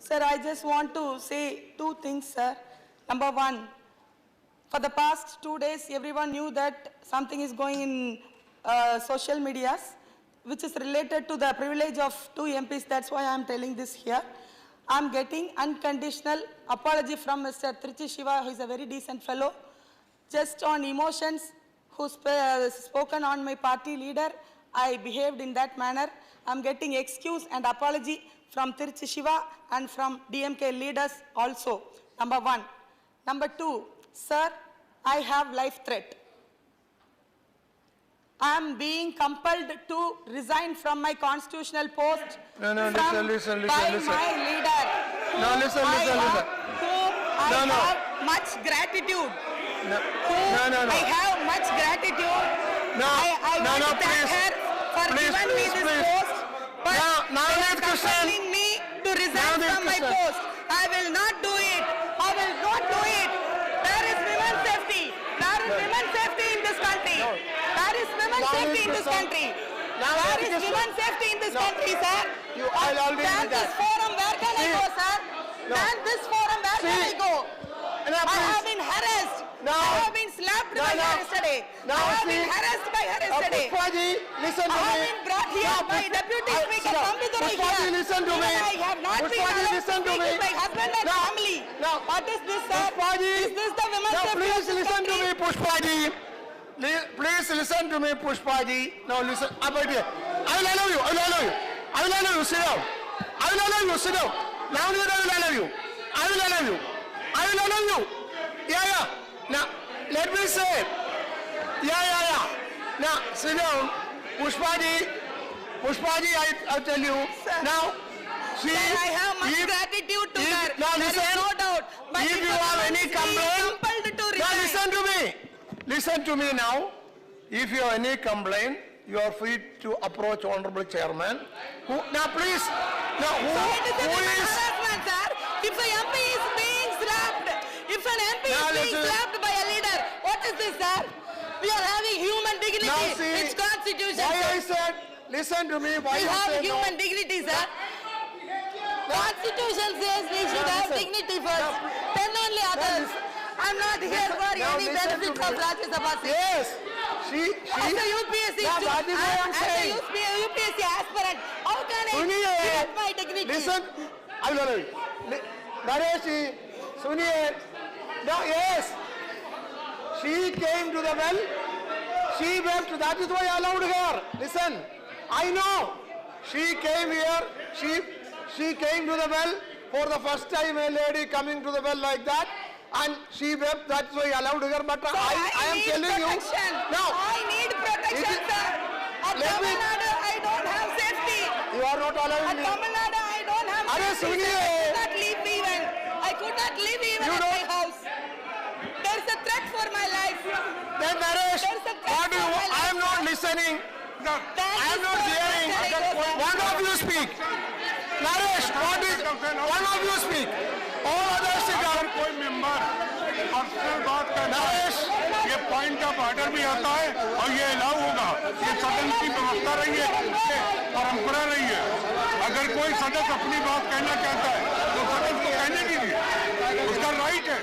Sir, I just want to say two things, sir. Number one, for the past 2 days, everyone knew that something is going in social medias, which is related to the privilege of 2 MPs. That's why I'm telling this here. I'm getting unconditional apology from Mr. Trichy Shiva, who is a very decent fellow. Just on emotions, who spoken on my party leader, I behaved in that manner. I'm getting excuse and apology from Trichy Shiva and from DMK leaders also, number one. Number two, sir, I have life threat. I am being compelled to resign from my constitutional post listen. my leader. Listen. I have much gratitude. I have much gratitude. I want to thank her for giving me this post, but they are compelling me to resign from my post. I will not do it. I will not do it. There is women's safety. There is women's safety in this country. There is women's safety in this country. There is women's safety in this country, sir. Than this forum, where can I go, sir? Than this forum, where can I go? I have been harassed. I have been slapped by her yesterday. I have been harassed by her yesterday. Listen to me. I have been brought here by Deputy Speaker Pambidurai here. Listen to me. I have not been allowed to speak with my husband and family. What is this, sir? Is this the women's safety? Please listen to me, Pushpaji. Please listen to me, Pushpaji. Now listen. I will allow you. I will allow you. I will allow you. Sit down. I will allow you. Sit down. Now I will allow you. I will allow you. I will allow you. Yeah. Now, let me say. Yeah. Now, sit down. Pushpaji, I tell you. Sir. Now, see. Sir, I have much gratitude to her. Now There listen. is no doubt. But If you have any complaint, compelled to now resign. listen to me. Listen to me now. If you have any complaint, you are free to approach Honorable Chairman. Now please. Now So it is a who women is? harassment, sir. If an MP is being slapped, if an MP Now is being listen. slapped by a leader, what is this, sir? We are having human dignity. Now see. It's constitution. Why I sir. said? Listen to me. Why We you have say human no? dignity, sir. Constitution says we should have listen. dignity first, then only others. I'm not here for Now any listen benefit to of me. Rajya Sabha. Yes. She. As a UPSC Now student, that is what I'm as a saying. UPSC aspirant, how can I Suniye. give up my dignity? Listen. I will allow you. Nareshi, Suniye. Now yes. She came to the well. She wept. That is why I allowed her. Listen. I know. She came here. She came to the well for the first time. A lady coming to the well like that, and she wept. That's why I allowed her. But So I am need telling you. protection. Now. I need protection, It is- sir. At Let Tamil me- Nadu, I don't have safety. You are not allowing At me. Tamil Nadu, I don't have Arey, safety. Suniye. I could not leave even. I could not leave even You at my don't- house. There is a threat for my life. Then Naresh, There's a threat what do you? for my I am life. not listening. I am not hearing. One of you speak. Naresh, what is? One of you speak. All others sit down. कोई member personal बात करता है, नरेश। ये point of order भी आता है और ये अलाउ होगा। ये सदन की व्यवस्था रही है, ये परंपरा रही है। अगर कोई सदस्य अपनी बात कहना चाहता है तो सदन को कहने दीजिए, उसका राइट है,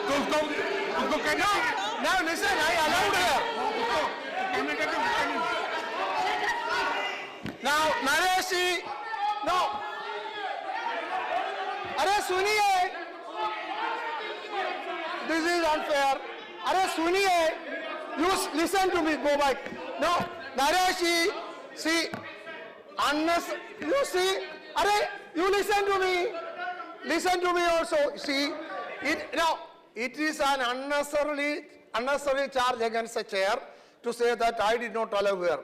तो उसको कहना। Now listen, I allowed her. उसको कहने का तो कहने दीजिए। Now Naresh, no. अरे सुनिए. This is unfair. अरे सुनिए. You listen to me. Go back. No, Naresh, see, unless you see. अरे you listen to me. Listen to me also. See, it is an unnecessary charge against a chair to say that I did not allow her.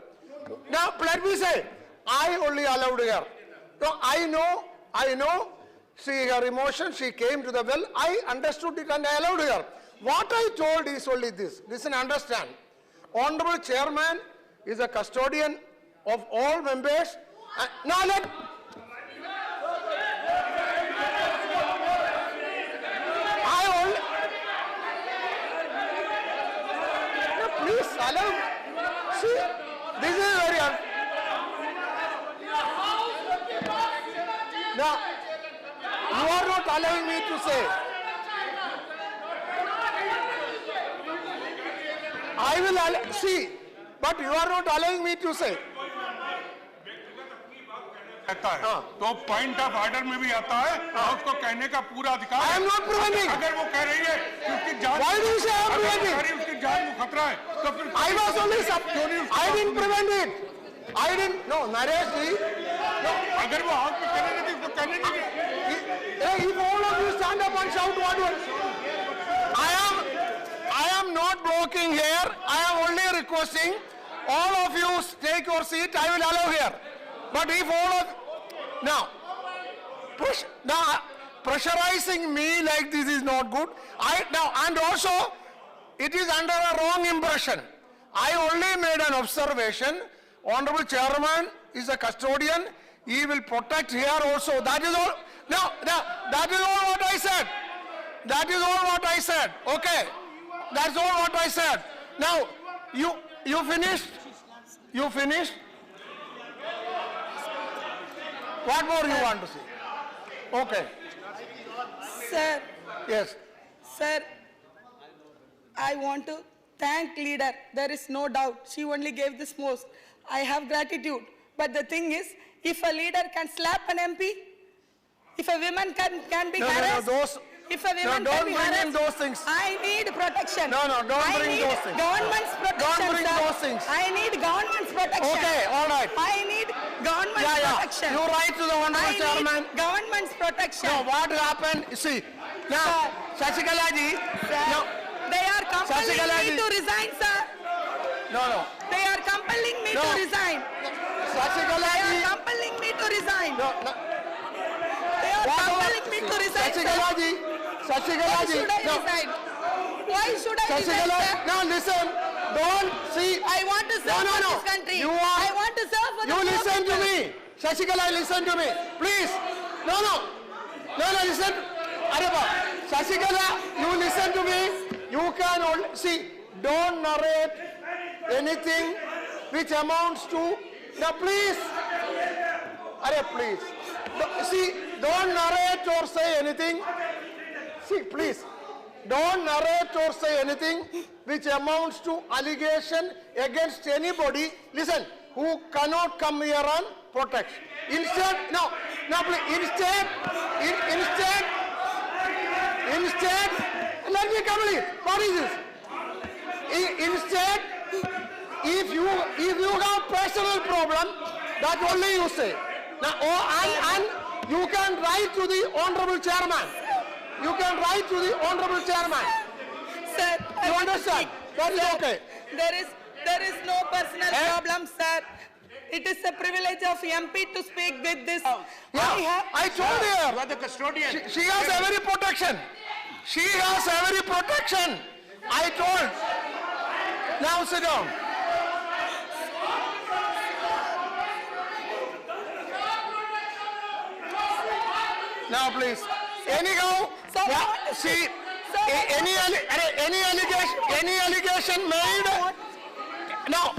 Now let me say, I only allowed her. No, I know. See her emotion. She came to the well. I understood it and I allowed her. What I told is only this. Listen, understand. Honorable Chairman is a custodian of all members. Now let. I only. No, please allow. See, this is very. Now, You are not allowing me to say. I will see, but you are not allowing me to say. कहता है तो point of order में भी आता है और उसको कहने का पूरा अधिकार I am not preventing. अगर वो कह रही है कि उसकी जान Why do you say I am अगर वो preventing? कह रही है उसकी जान को खतरा है तो फिर I was only I didn't prevent it. I didn't. No, Naresh ji. No. अगर वो आग में कहने नहीं थी उसको कहने नहीं थी If all of you stand up and shout what you I am not blocking here. I am only requesting all of you take your seat. I will allow here. But if all of now pressurizing me like this is not good. And also it is under a wrong impression. I only made an observation. Honorable Chairman is a custodian. He will protect here also. That is all. No, that is all what I said. That is all what I said. Okay. That's all what I said. Now, you finished? You finished? What more you want to say? Okay. Sir, Yes. sir, I want to thank leader. There is no doubt. She only gave this most. I have gratitude. But the thing is, if a leader can slap an MP, if a woman can be harassed, if a woman don't can be bring in harassed, those things. I need protection. Don't bring those things. Government's protection. Don't bring sir. those things. I need government's protection. Okay, all right. I need government's protection. You write to the I Honorable need Chairman. government's protection. No, what happened? See, now, Shashikala ji. Sir, No, they are compelling Shashikala me ji. to resign, sir. no. They are compelling me No. to resign. Shashikala They are ji. compelling me to resign. No. They are compelling me to resign, sir. Shashikala ji. Shashikala Why ji. should I No. resign? Why should I resign, Shashikala, sir? now listen. Don't see. I want to serve No. for this country. You are. I want to serve for the You poor listen to people. me. Shashikala, listen to me. Please. No, listen. Areba. Shashikala, you listen to me. You can only, see, don't narrate anything which amounts to, now please. Please. See, don't narrate or say anything. See, please. Don't narrate or say anything which amounts to allegation against anybody, listen, who cannot come here and protect. Instead, please, instead, let me complete. What is this? Instead, if you have personal problem, that only you say. Now, and you can write to the Honorable Chairman. You can write to the Honorable Chairman. Sir, You understand? That is okay. There is no personal problem, sir. It is a privilege of MP to speak with this. I told you her. are the custodian She has every protection. She has every protection. I told. Now sit down. Now please. Anyhow, Sir, see, Sir, any allegation made. No.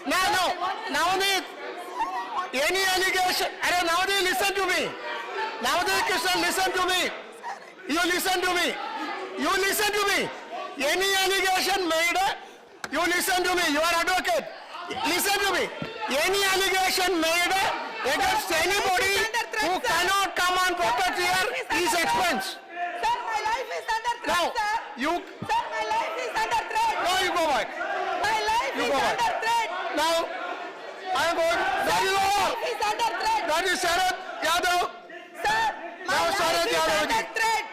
Nowadays, any allegation. Nowadays, listen to me. Nowadays, Krishnan, listen to me. You listen to me. You listen to me. Any allegation made, you listen to me. You are advocate. Listen to me. Any allegation made against anybody who cannot come and protect here is expense. Sir, my life is under threat, Now, sir. Sir, my life is under threat. Now you go back. My life You is go back. under threat. Now, I am going. That is My all. life is under threat. That is Sharad Yadav. Sir, my Now, life Sharad is Yadav under ji. threat.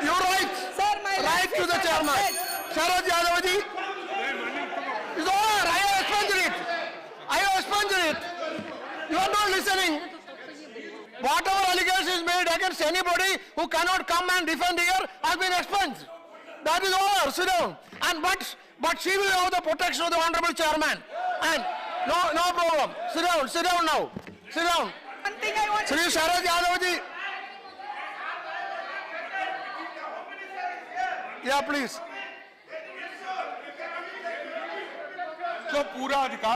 You write. Sir, my Write life to is the under chairman. threat. Sharad Yadav ji. It's over. I have expunged it. I have expunged it. You are not listening. Whatever allegation is made against anybody who cannot come and defend here has been expunged. That is over. Sit down. And but she will have the protection of the Honorable Chairman. And no problem. Sit down. Sit down now. Sit down. One thing I want to Shri Sharad Yadav ji. Yeah, please. तो पूरा अधिकार